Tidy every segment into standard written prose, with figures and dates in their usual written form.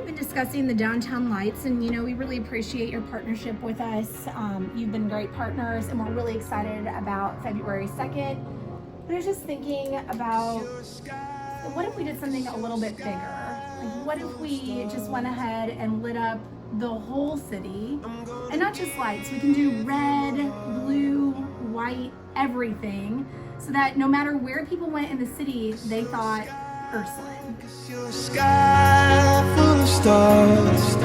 been discussing the downtown lights, and we really appreciate your partnership with us. You've been great partners, and we're really excited about February 2nd. But I was just thinking about what if we did something a little bit bigger? Like, what if we just went ahead and lit up the whole city, and not just lights? We can do red, blue, white, everything, so that no matter where people went in the city, they thought Ursuline. Your sky full of stars,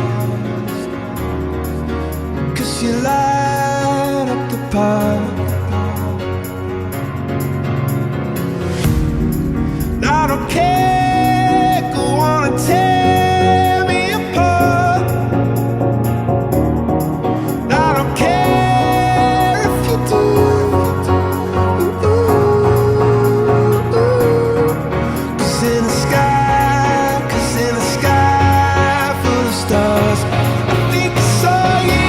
'cause you light up the park. I don't care, go on and tear me apart. I don't care if you do. 'Cause in the sky full of stars, I think I saw you.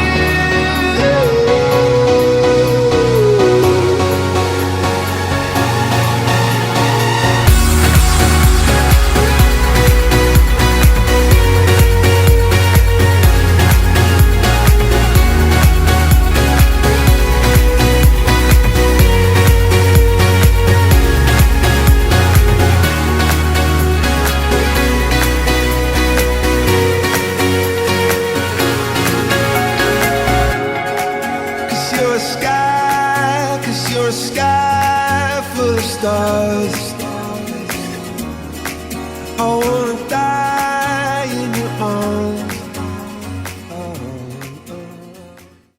You're a sky full of stars. I wanna die